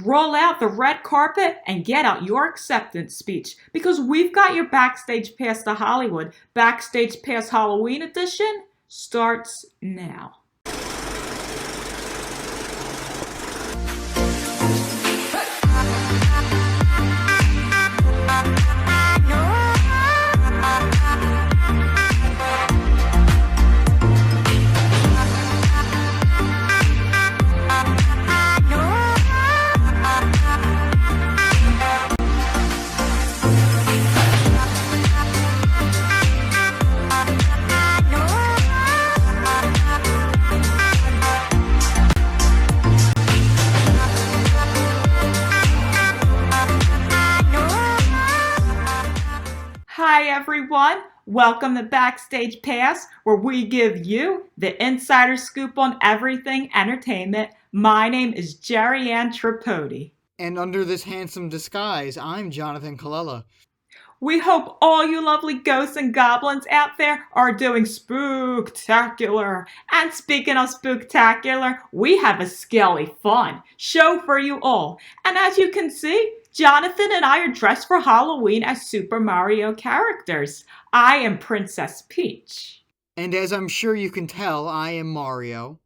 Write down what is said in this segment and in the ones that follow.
Roll out the red carpet and get out your acceptance speech because we've got your Backstage Pass to Hollywood. Backstage Pass Halloween edition starts now. Hi everyone, welcome to Backstage Pass, where we give you the insider scoop on everything entertainment. My name is Jerry Ann Tripodi. And under this handsome disguise, I'm Jonathan Colella. We hope all you lovely ghosts and goblins out there are doing spooktacular. And speaking of spooktacular, we have a scaly fun show for you all. And as you can see, Jonathan and I are dressed for Halloween as Super Mario characters. I am Princess Peach. And as I'm sure you can tell, I am Mario.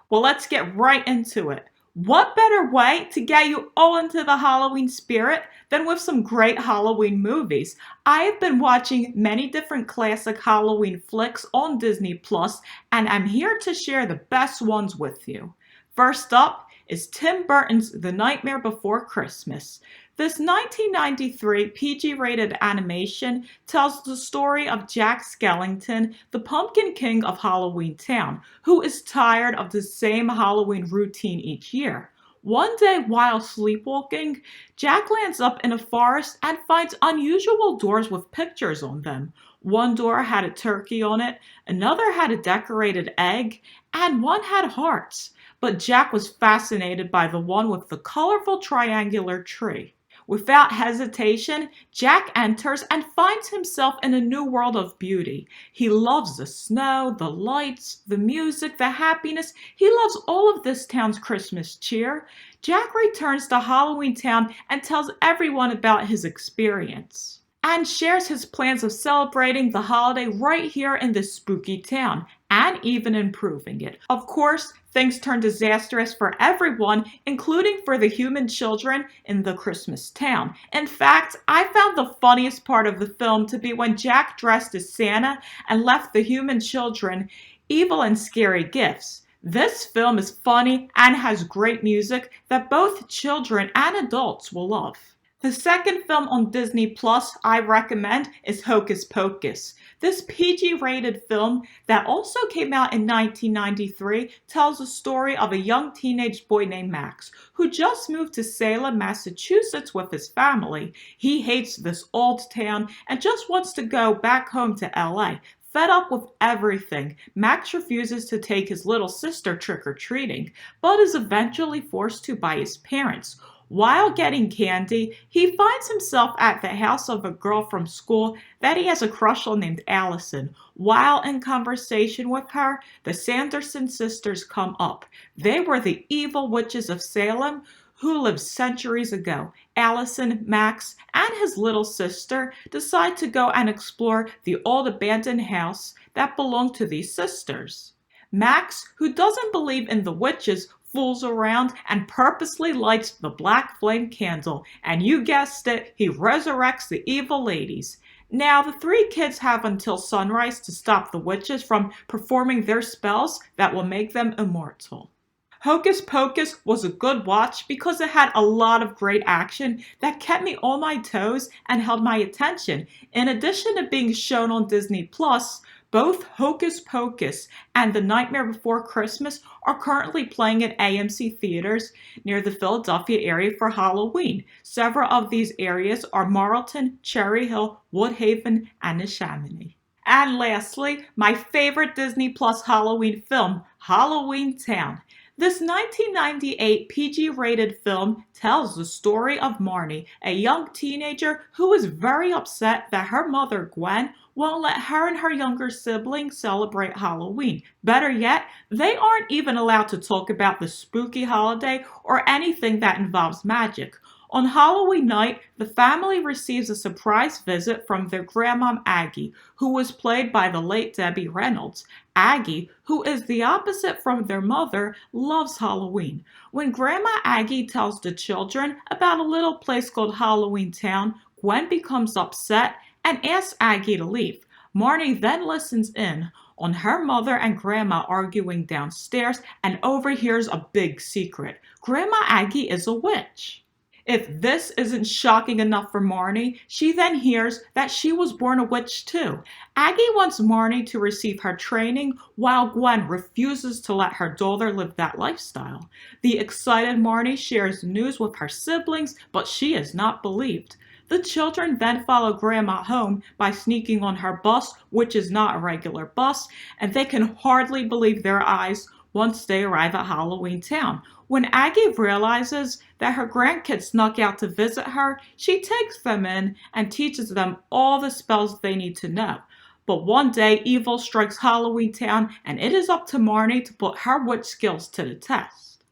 Well, let's get right into it. What better way to get you all into the Halloween spirit than with some great Halloween movies? I have been watching many different classic Halloween flicks on Disney Plus, and I'm here to share the best ones with you. First up is Tim Burton's The Nightmare Before Christmas. This 1993 PG-rated animation tells the story of Jack Skellington, the Pumpkin King of Halloween Town, who is tired of the same Halloween routine each year. One day while sleepwalking, Jack lands up in a forest and finds unusual doors with pictures on them. One door had a turkey on it, another had a decorated egg, and one had hearts. But Jack was fascinated by the one with the colorful triangular tree. Without hesitation, Jack enters and finds himself in a new world of beauty. He loves the snow, the lights, the music, the happiness. He loves all of this town's Christmas cheer. Jack returns to Halloween Town and tells everyone about his experience, and shares his plans of celebrating the holiday right here in this spooky town, and even improving it. Of course, things turn disastrous for everyone, including for the human children in the Christmas town. In fact, I found the funniest part of the film to be when Jack dressed as Santa and left the human children evil and scary gifts. This film is funny and has great music that both children and adults will love. The second film on Disney Plus I recommend is Hocus Pocus. This PG-rated film that also came out in 1993 tells the story of a young teenage boy named Max who just moved to Salem, Massachusetts with his family. He hates this old town and just wants to go back home to LA. Fed up with everything, Max refuses to take his little sister trick-or-treating, but is eventually forced to by his parents. While getting candy, he finds himself at the house of a girl from school that he has a crush on named Allison. While in conversation with her, the Sanderson sisters come up. They were the evil witches of Salem who lived centuries ago. Allison, Max, and his little sister decide to go and explore the old abandoned house that belonged to these sisters. Max, who doesn't believe in the witches, fools around and purposely lights the black flame candle, and you guessed it, he resurrects the evil ladies. Now, the three kids have until sunrise to stop the witches from performing their spells that will make them immortal. Hocus Pocus was a good watch because it had a lot of great action that kept me on my toes and held my attention. In addition to being shown on Disney Plus, both Hocus Pocus and The Nightmare Before Christmas are currently playing at AMC theaters near the Philadelphia area for Halloween. Several of these areas are Marlton, Cherry Hill, Woodhaven, and Neshaminy. And lastly, my favorite Disney Plus Halloween film, Halloween Town. This 1998 PG-rated film tells the story of Marnie, a young teenager who is very upset that her mother, Gwen, won't let her and her younger siblings celebrate Halloween. Better yet, they aren't even allowed to talk about the spooky holiday or anything that involves magic. On Halloween night, the family receives a surprise visit from their grandmom Aggie, who was played by the late Debbie Reynolds. Aggie, who is the opposite from their mother, loves Halloween. When Grandma Aggie tells the children about a little place called Halloween Town, Gwen becomes upset and asks Aggie to leave. Marnie then listens in on her mother and grandma arguing downstairs and overhears a big secret. Grandma Aggie is a witch. If this isn't shocking enough for Marnie, she then hears that she was born a witch too. Aggie wants Marnie to receive her training while Gwen refuses to let her daughter live that lifestyle. The excited Marnie shares news with her siblings, but she is not believed. The children then follow Grandma home by sneaking on her bus, which is not a regular bus, and they can hardly believe their eyes once they arrive at Halloween Town. When Aggie realizes that her grandkids snuck out to visit her, she takes them in and teaches them all the spells they need to know. But one day, evil strikes Halloween Town, and it is up to Marnie to put her witch skills to the test.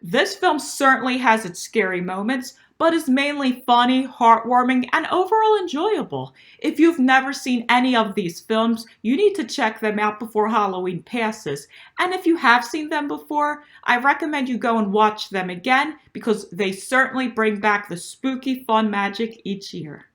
This film certainly has its scary moments, but is mainly funny, heartwarming, and overall enjoyable. If you've never seen any of these films, you need to check them out before Halloween passes. And if you have seen them before, I recommend you go and watch them again because they certainly bring back the spooky fun magic each year.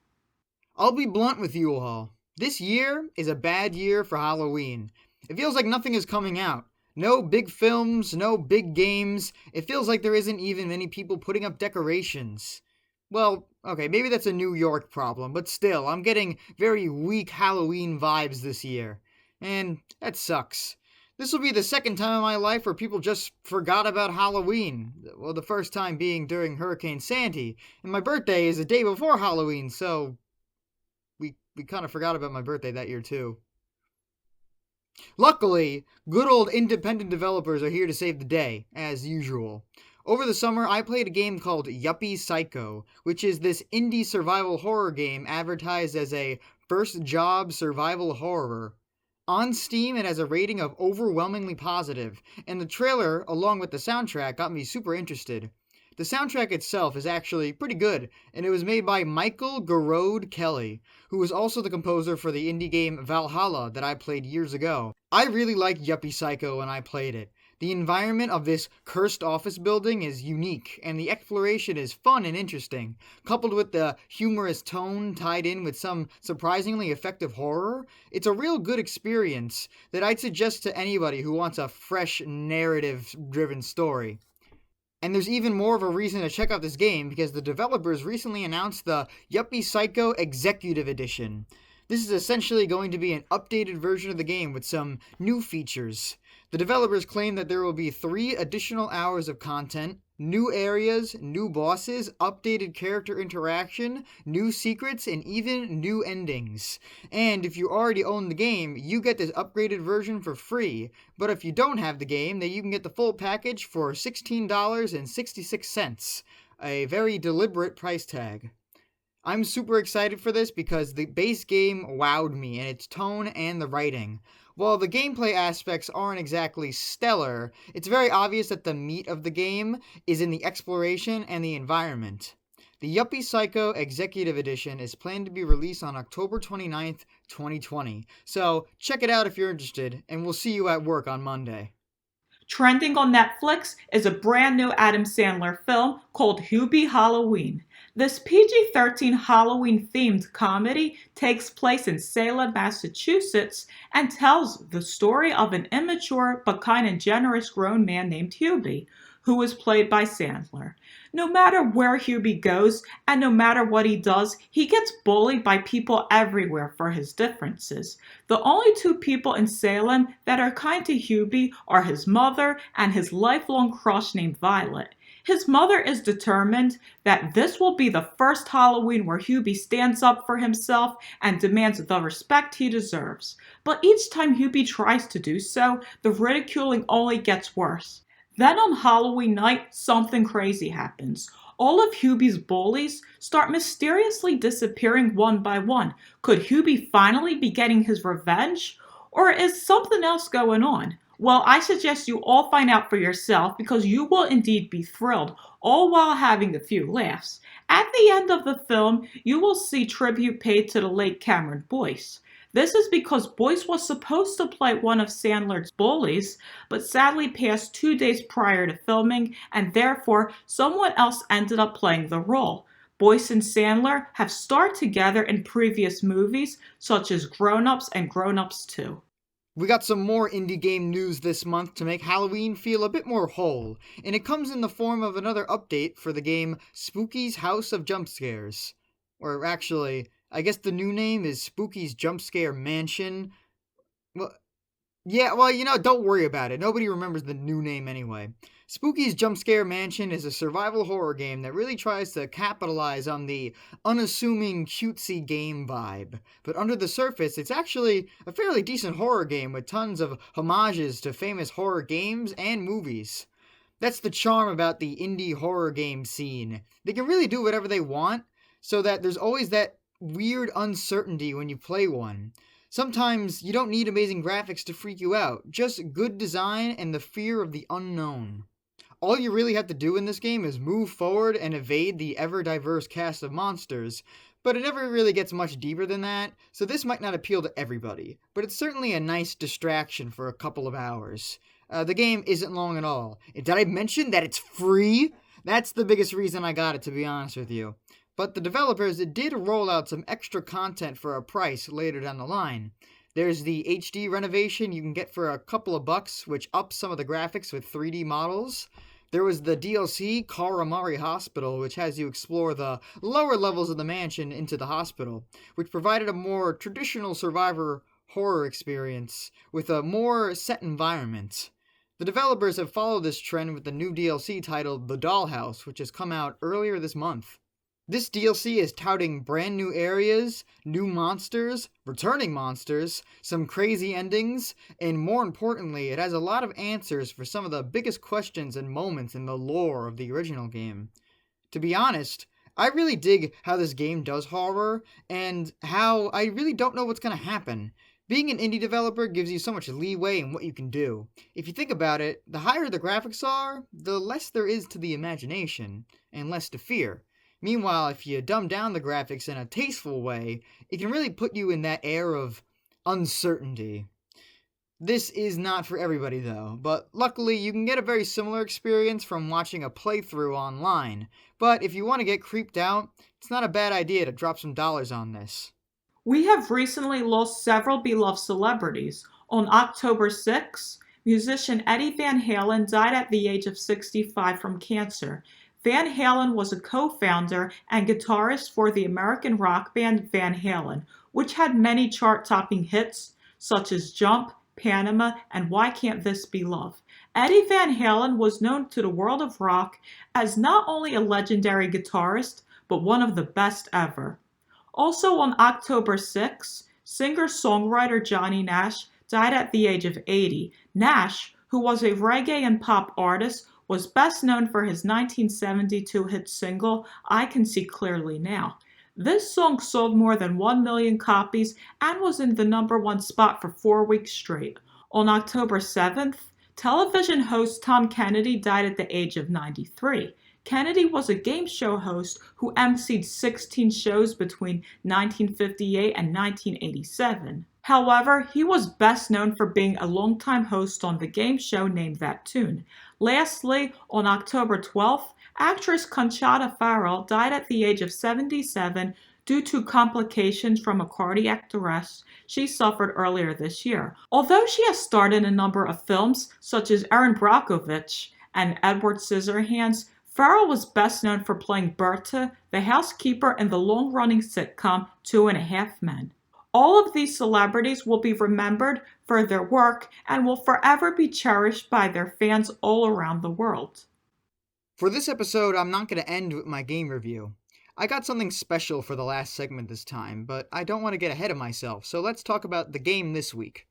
I'll be blunt with you all. This year is a bad year for Halloween. It feels like nothing is coming out. No big films, no big games. It feels like there isn't even many people putting up decorations. Well, okay, maybe that's a New York problem, but still, I'm getting very weak Halloween vibes this year. And that sucks. This will be the second time in my life where people just forgot about Halloween. Well, the first time being during Hurricane Sandy. And my birthday is the day before Halloween, so we kind of forgot about my birthday that year too. Luckily, good old independent developers are here to save the day, as usual. Over the summer, I played a game called Yuppie Psycho, which is this indie survival horror game advertised as a first job survival horror. On Steam, it has a rating of overwhelmingly positive, and the trailer, along with the soundtrack, got me super interested. The soundtrack itself is actually pretty good, and it was made by Michael Garrode Kelly, who was also the composer for the indie game Valhalla that I played years ago. I really liked Yuppie Psycho when I played it. The environment of this cursed office building is unique, and the exploration is fun and interesting. Coupled with the humorous tone tied in with some surprisingly effective horror, it's a real good experience that I'd suggest to anybody who wants a fresh, narrative-driven story. And there's even more of a reason to check out this game because the developers recently announced the Yuppie Psycho Executive Edition. This is essentially going to be an updated version of the game with some new features. The developers claim that there will be 3 additional hours of content, new areas, new bosses, updated character interaction, new secrets, and even new endings. And if you already own the game, you get this upgraded version for free. But if you don't have the game, then you can get the full package for $16.66, a very deliberate price tag. I'm super excited for this because the base game wowed me in its tone and the writing. While the gameplay aspects aren't exactly stellar, it's very obvious that the meat of the game is in the exploration and the environment. The Yuppie Psycho Executive Edition is planned to be released on October 29th, 2020. So check it out if you're interested, and we'll see you at work on Monday. Trending on Netflix is a brand new Adam Sandler film called Hubie Halloween. This PG-13 Halloween-themed comedy takes place in Salem, Massachusetts, and tells the story of an immature but kind and generous grown man named Hubie, who is played by Sandler. No matter where Hubie goes and no matter what he does, he gets bullied by people everywhere for his differences. The only 2 people in Salem that are kind to Hubie are his mother and his lifelong crush named Violet. His mother is determined that this will be the first Halloween where Hubie stands up for himself and demands the respect he deserves. But each time Hubie tries to do so, the ridiculing only gets worse. Then on Halloween night, something crazy happens. All of Hubie's bullies start mysteriously disappearing one by one. Could Hubie finally be getting his revenge? Or is something else going on? Well, I suggest you all find out for yourself because you will indeed be thrilled, all while having a few laughs. At the end of the film, you will see tribute paid to the late Cameron Boyce. This is because Boyce was supposed to play one of Sandler's bullies, but sadly passed 2 days prior to filming, and therefore someone else ended up playing the role. Boyce and Sandler have starred together in previous movies, such as Grown Ups and Grown Ups 2. We got some more indie game news this month to make Halloween feel a bit more whole, and it comes in the form of another update for the game Spooky's House of Jump Scares. Or actually, I guess the new name is Spooky's Jump Scare Mansion. Well, don't worry about it. Nobody remembers the new name anyway. Spooky's Jump Scare Mansion is a survival horror game that really tries to capitalize on the unassuming, cutesy game vibe. But under the surface, it's actually a fairly decent horror game with tons of homages to famous horror games and movies. That's the charm about the indie horror game scene. They can really do whatever they want, so that there's always that weird uncertainty when you play one. Sometimes you don't need amazing graphics to freak you out, just good design and the fear of the unknown. All you really have to do in this game is move forward and evade the ever-diverse cast of monsters, but it never really gets much deeper than that, so this might not appeal to everybody, but it's certainly a nice distraction for a couple of hours. The game isn't long at all. And did I mention that it's free? That's the biggest reason I got it, to be honest with you. But the developers did roll out some extra content for a price later down the line. There's the HD renovation you can get for a couple of bucks, which ups some of the graphics with 3D models. There was the DLC, Karamari Hospital, which has you explore the lower levels of the mansion into the hospital, which provided a more traditional survivor horror experience with a more set environment. The developers have followed this trend with the new DLC titled The Dollhouse, which has come out earlier this month. This DLC is touting brand new areas, new monsters, returning monsters, some crazy endings, and more importantly, it has a lot of answers for some of the biggest questions and moments in the lore of the original game. To be honest, I really dig how this game does horror, and how I really don't know what's going to happen. Being an indie developer gives you so much leeway in what you can do. If you think about it, the higher the graphics are, the less there is to the imagination, and less to fear. Meanwhile, if you dumb down the graphics in a tasteful way, it can really put you in that air of uncertainty. This is not for everybody though, but luckily you can get a very similar experience from watching a playthrough online. But if you want to get creeped out, it's not a bad idea to drop some dollars on this. We have recently lost several beloved celebrities. On October 6, musician Eddie Van Halen died at the age of 65 from cancer. Van Halen was a co-founder and guitarist for the American rock band Van Halen, which had many chart-topping hits such as Jump, Panama, and Why Can't This Be Love? Eddie Van Halen was known to the world of rock as not only a legendary guitarist, but one of the best ever. Also on October 6, singer-songwriter Johnny Nash died at the age of 80. Nash, who was a reggae and pop artist, was best known for his 1972 hit single, I Can See Clearly Now. This song sold more than 1 million copies and was in the #1 spot for 4 weeks straight. On October 7th, television host Tom Kennedy died at the age of 93. Kennedy was a game show host who emceed 16 shows between 1958 and 1987. However, he was best known for being a longtime host on the game show Name That Tune. Lastly, on October 12th, actress Conchata Farrell died at the age of 77 due to complications from a cardiac arrest she suffered earlier this year. Although she has starred in a number of films, such as Erin Brockovich and Edward Scissorhands, Farrell was best known for playing Berta, the housekeeper in the long-running sitcom 2.5 Men. All of these celebrities will be remembered for their work and will forever be cherished by their fans all around the world. For this episode, I'm not going to end with my game review. I got something special for the last segment this time, but I don't want to get ahead of myself, so let's talk about the game this week.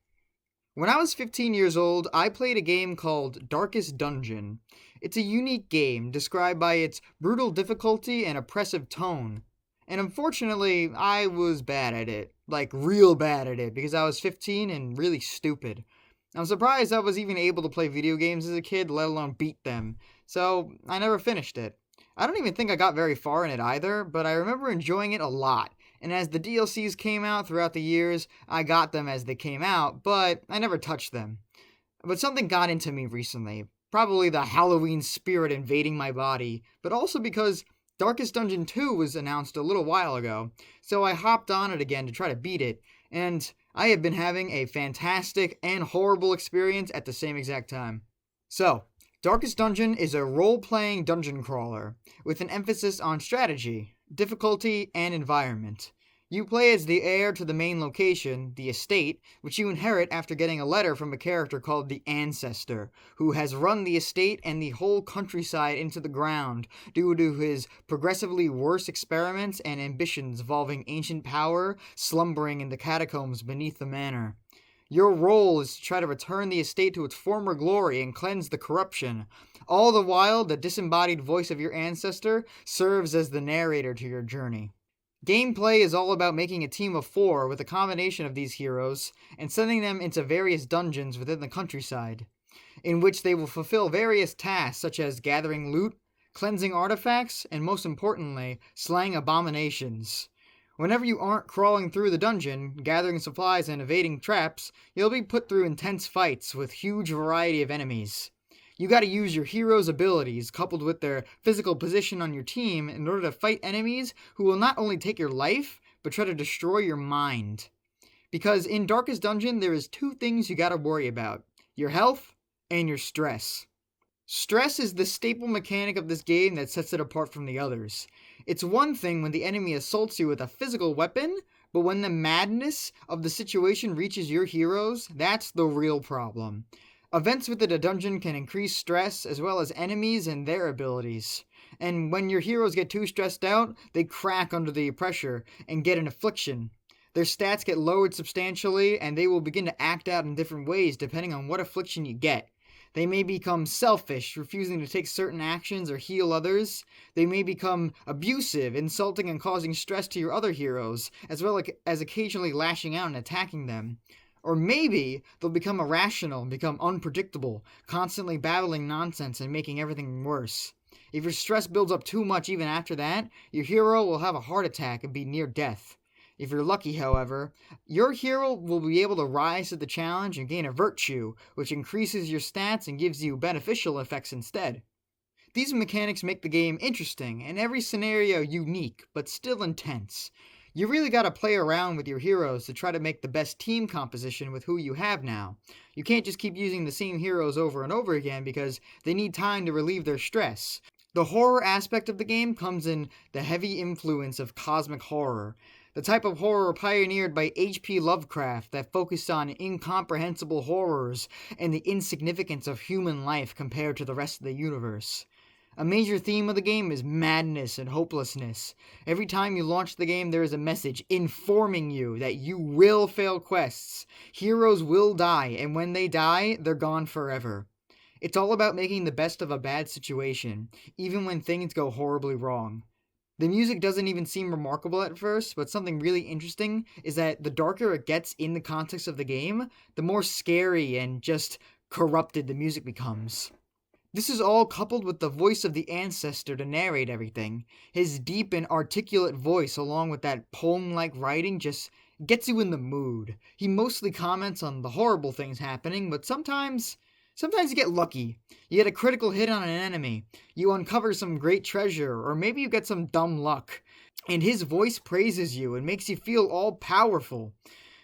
When I was 15 years old, I played a game called Darkest Dungeon. It's a unique game described by its brutal difficulty and oppressive tone. And unfortunately, I was bad at it. Like, real bad at it, because I was 15 and really stupid. I'm surprised I was even able to play video games as a kid, let alone beat them. So, I never finished it. I don't even think I got very far in it either, but I remember enjoying it a lot. And as the DLCs came out throughout the years, I got them as they came out, but I never touched them. But something got into me recently. Probably the Halloween spirit invading my body, but also because Darkest Dungeon 2 was announced a little while ago, so I hopped on it again to try to beat it, and I have been having a fantastic and horrible experience at the same exact time. So, Darkest Dungeon is a role-playing dungeon crawler, with an emphasis on strategy, difficulty, and environment. You play as the heir to the main location, the estate, which you inherit after getting a letter from a character called the Ancestor, who has run the estate and the whole countryside into the ground due to his progressively worse experiments and ambitions involving ancient power slumbering in the catacombs beneath the manor. Your role is to try to return the estate to its former glory and cleanse the corruption. All the while, the disembodied voice of your ancestor serves as the narrator to your journey. Gameplay is all about making a team of 4 with a combination of these heroes and sending them into various dungeons within the countryside, in which they will fulfill various tasks such as gathering loot, cleansing artifacts, and most importantly, slaying abominations. Whenever you aren't crawling through the dungeon, gathering supplies and evading traps, you'll be put through intense fights with huge variety of enemies. You gotta use your hero's abilities, coupled with their physical position on your team, in order to fight enemies who will not only take your life, but try to destroy your mind. Because in Darkest Dungeon, there is 2 things you gotta worry about: your health and your stress. Stress is the staple mechanic of this game that sets it apart from the others. It's one thing when the enemy assaults you with a physical weapon, but when the madness of the situation reaches your heroes, that's the real problem. Events within a dungeon can increase stress as well as enemies and their abilities. And when your heroes get too stressed out, they crack under the pressure and get an affliction. Their stats get lowered substantially and they will begin to act out in different ways depending on what affliction you get. They may become selfish, refusing to take certain actions or heal others. They may become abusive, insulting and causing stress to your other heroes, as well as occasionally lashing out and attacking them. Or maybe they'll become irrational and become unpredictable, constantly babbling nonsense and making everything worse. If your stress builds up too much even after that, your hero will have a heart attack and be near death. If you're lucky, however, your hero will be able to rise to the challenge and gain a virtue, which increases your stats and gives you beneficial effects instead. These mechanics make the game interesting and every scenario unique, but still intense. You really gotta play around with your heroes to try to make the best team composition with who you have now. You can't just keep using the same heroes over and over again because they need time to relieve their stress. The horror aspect of the game comes in the heavy influence of cosmic horror, the type of horror pioneered by H.P. Lovecraft that focused on incomprehensible horrors and the insignificance of human life compared to the rest of the universe. A major theme of the game is madness and hopelessness. Every time you launch the game, there is a message informing you that you will fail quests. Heroes will die, and when they die, they're gone forever. It's all about making the best of a bad situation, even when things go horribly wrong. The music doesn't even seem remarkable at first, but something really interesting is that the darker it gets in the context of the game, the more scary and just corrupted the music becomes. This is all coupled with the voice of the ancestor to narrate everything. His deep and articulate voice along with that poem-like writing just gets you in the mood. He mostly comments on the horrible things happening, but sometimes you get lucky. You get a critical hit on an enemy. You uncover some great treasure, or maybe you get some dumb luck. And his voice praises you and makes you feel all powerful.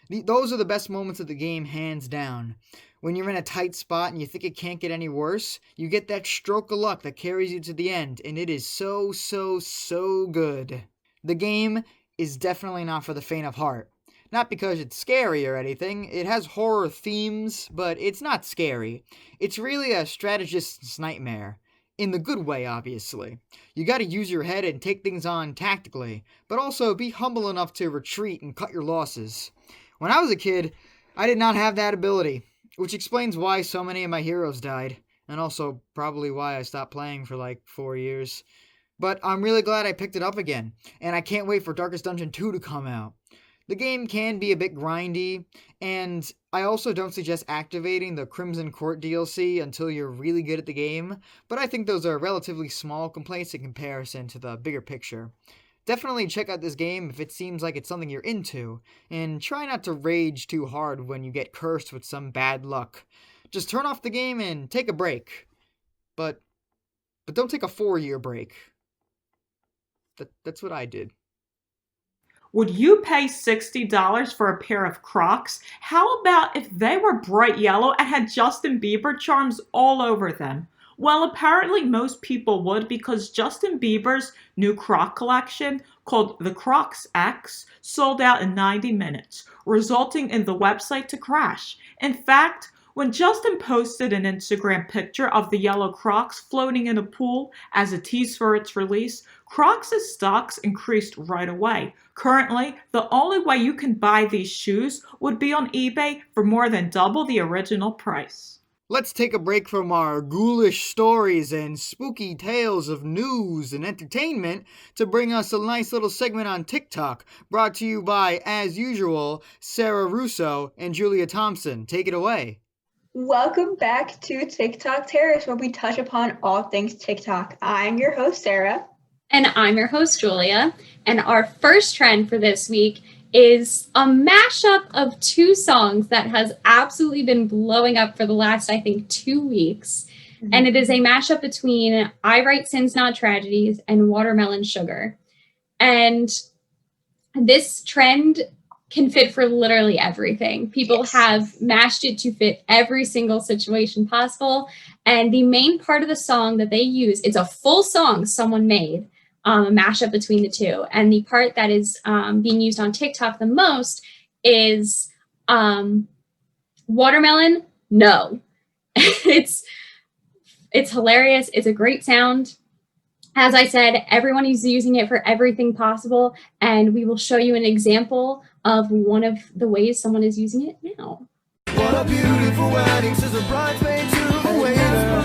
Those are the best moments of the game, hands down. When you're in a tight spot and you think it can't get any worse, you get that stroke of luck that carries you to the end, and it is so good. The game is definitely not for the faint of heart. Not because it's scary or anything, it has horror themes, but it's not scary. It's really a strategist's nightmare. In the good way, obviously. You gotta use your head and take things on tactically, but also be humble enough to retreat and cut your losses. When I was a kid, I did not have that ability. which explains why so many of my heroes died, and also probably why I stopped playing for like 4 years. But I'm really glad I picked it up again, and I can't wait for Darkest Dungeon 2 to come out. The game can be a bit grindy, and I also don't suggest activating the Crimson Court DLC until you're really good at the game, but I think those are relatively small complaints in comparison to the bigger picture. Definitely check out this game if it seems like it's something you're into, and try not to rage too hard when you get cursed with some bad luck. Just turn off the game and take a break. But don't take a 4-year break. That's what I did. Would you pay $60 for a pair of Crocs? How about if they were bright yellow and had Justin Bieber charms all over them? Well, apparently most people would because Justin Bieber's new Croc collection, called the Crocs X, sold out in 90 minutes, resulting in the website to crash. In fact, when Justin posted an Instagram picture of the yellow Crocs floating in a pool as a tease for its release, Crocs' stocks increased right away. Currently, the only way you can buy these shoes would be on eBay for more than double the original price. Let's take a break from our ghoulish stories and spooky tales of news and entertainment to bring us a nice little segment on TikTok, brought to you by, as usual, Sarah Russo and Julia Thompson. Take it away. Welcome back to TikTok Terrace, where we touch upon all things TikTok. I'm your host, Sarah. And I'm your host, Julia. And our first trend for this week is a mashup of two songs that has absolutely been blowing up for the last, I think, 2 weeks. Mm-hmm. And it is a mashup between I Write Sins Not Tragedies and Watermelon Sugar. And this trend can fit for literally everything. People have mashed it to fit every single situation possible. And the main part of the song that they use, it's a full song someone made, a mashup between the two. And the part that is being used on TikTok the most is Watermelon, No. It's hilarious. It's a great sound. As I said, everyone is using it for everything possible, and we will show you an example of one of the ways someone is using it now. What a beautiful wedding, says a bridesmaid to the waiter.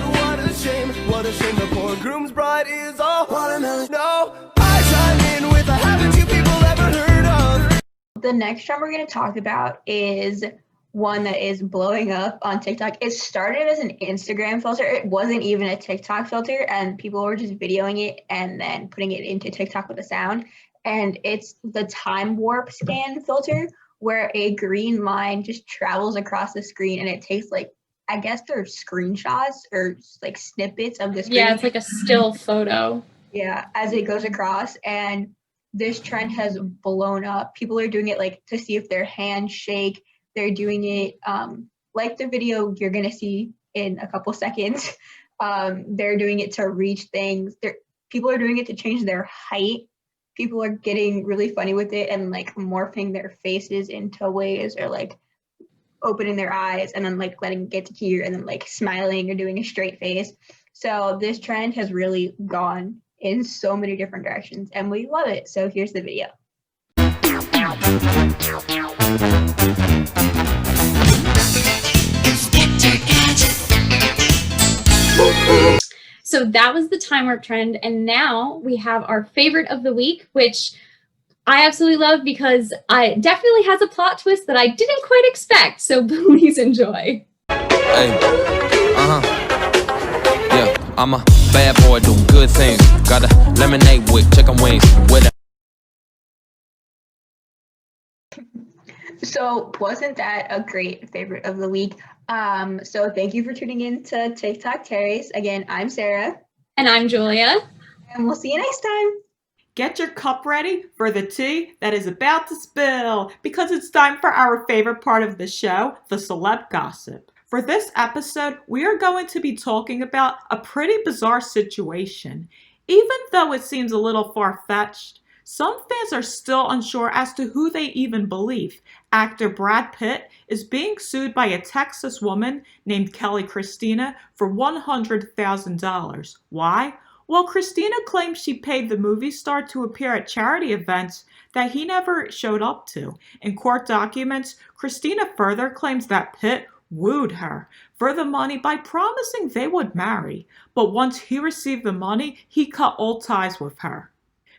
What a shame the poor groom's bride is all watermelon. No, I chime in with a haven't you people ever heard of? The next trend we're going to talk about is one that is blowing up on TikTok. It started as an Instagram filter. It wasn't even a TikTok filter, and people were just videoing it and then putting it into TikTok with a sound. And it's the time warp scan filter, where a green line just travels across the screen, and it takes, like, I guess they're screenshots or like snippets of the screen. Yeah, it's like a still photo. Yeah, as it goes across. And this trend has blown up. People are doing it like to see if their hands shake. They're doing it like the video you're going to see in a couple seconds. They're doing it to reach things. People are doing it to change their height. People are getting really funny with it and like morphing their faces into ways, or like opening their eyes and then like letting it get to here and then like smiling or doing a straight face. So this trend has really gone in so many different directions and we love it. So here's the video. So that was the time warp trend, and now we have our favorite of the week, which I absolutely love because it definitely has a plot twist that I didn't quite expect, so please enjoy. Hey, yeah, I'm a bad boy doing good things. Got a lemonade with chicken wings with a... So wasn't that a great favorite of the week? So thank you for tuning in to TikTok Terrace. Again, I'm Sarah. And I'm Julia. And we'll see you next time. Get your cup ready for the tea that is about to spill, because it's time for our favorite part of the show, the celeb gossip. For this episode, we are going to be talking about a pretty bizarre situation. Even though it seems a little far-fetched, some fans are still unsure as to who they even believe. Actor Brad Pitt is being sued by a Texas woman named Kelly Christina for $100,000. Why? Well, Christina claims she paid the movie star to appear at charity events that he never showed up to. In court documents, Christina further claims that Pitt wooed her for the money by promising they would marry, but once he received the money, he cut all ties with her.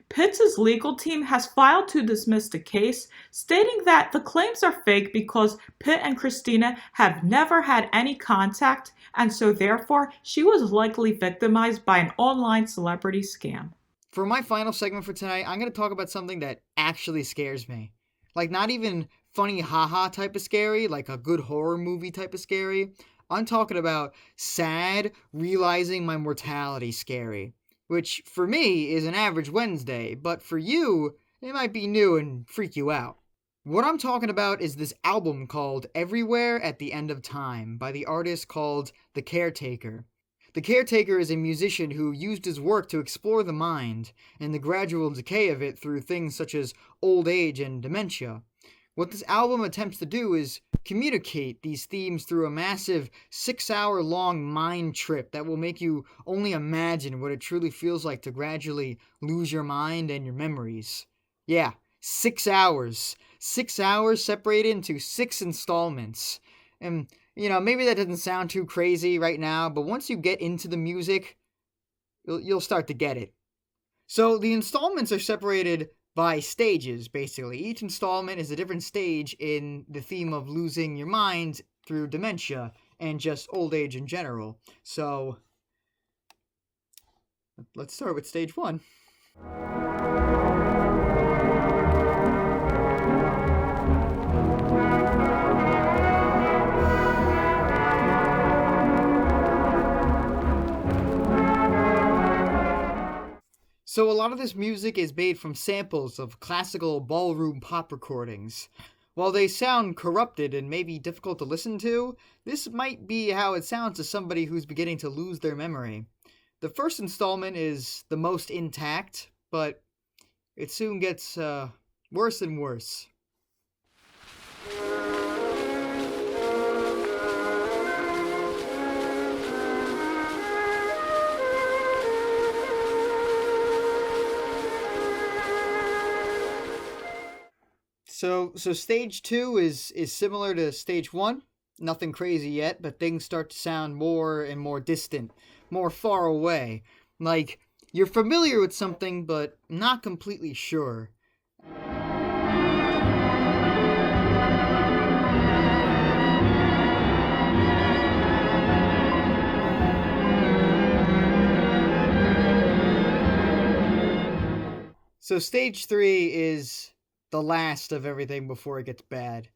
Pitts' legal team has filed to dismiss the case, stating that the claims are fake because Pitt and Christina have never had any contact, and so therefore she was likely victimized by an online celebrity scam. For my final segment for tonight, I'm going to talk about something that actually scares me. Like, not even funny haha type of scary, like a good horror movie type of scary. I'm talking about sad, realizing my mortality scary. Which, for me, is an average Wednesday, but for you, it might be new and freak you out. What I'm talking about is this album called Everywhere at the End of Time by the artist called The Caretaker. The Caretaker is a musician who used his work to explore the mind and the gradual decay of it through things such as old age and dementia. What this album attempts to do is communicate these themes through a massive 6-hour-long mind trip that will make you only imagine what it truly feels like to gradually lose your mind and your memories. Yeah, 6 hours. 6 hours separated into 6 installments. And, maybe that doesn't sound too crazy right now, but once you get into the music, you'll start to get it. So the installments are separated by stages, basically. Each installment is a different stage in the theme of losing your mind through dementia and just old age in general. So, let's start with stage 1. So a lot of this music is made from samples of classical ballroom pop recordings. While they sound corrupted and maybe difficult to listen to, this might be how it sounds to somebody who's beginning to lose their memory. The first installment is the most intact, but it soon gets worse and worse. So stage 2 is similar to stage 1. Nothing crazy yet, but things start to sound more and more distant, more far away. Like, you're familiar with something, but not completely sure. So stage 3 is the last of everything before it gets bad.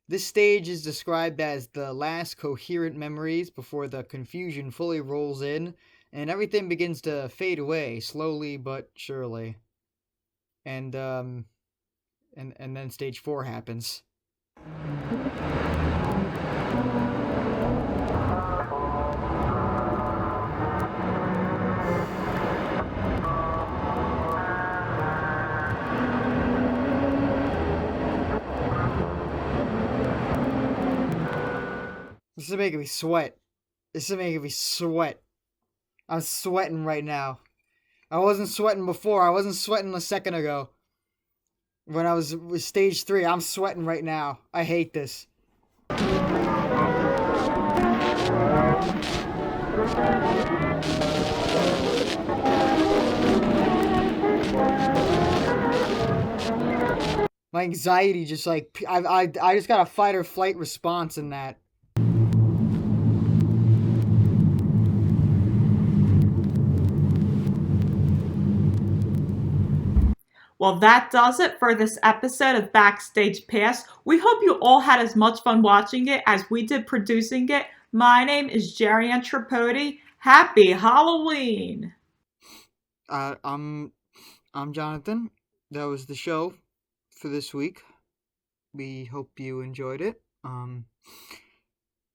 This stage is described as the last coherent memories before the confusion fully rolls in, and everything begins to fade away slowly but surely. And then stage 4 happens. This is making me sweat. I'm sweating right now. I wasn't sweating before. I wasn't sweating a second ago. When I was with stage 3, I'm sweating right now. I hate this. My anxiety just like, I just got a fight or flight response in that. Well, that does it for this episode of Backstage Pass. We hope you all had as much fun watching it as we did producing it. My name is Jerry Ann Tripodi. Happy Halloween! I'm Jonathan. That was the show for this week. We hope you enjoyed it.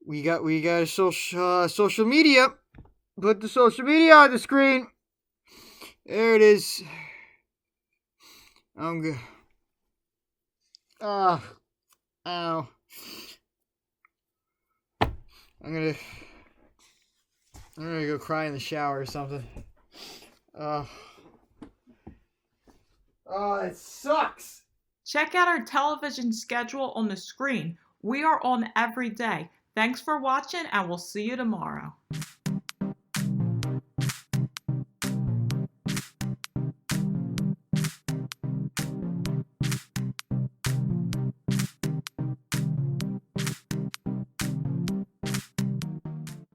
We got a social media. Put the social media on the screen. There it is. I'm good. Ow. I'm gonna go cry in the shower or something. Oh, it sucks. Check out our television schedule on the screen. We are on every day. Thanks for watching, and we'll see you tomorrow.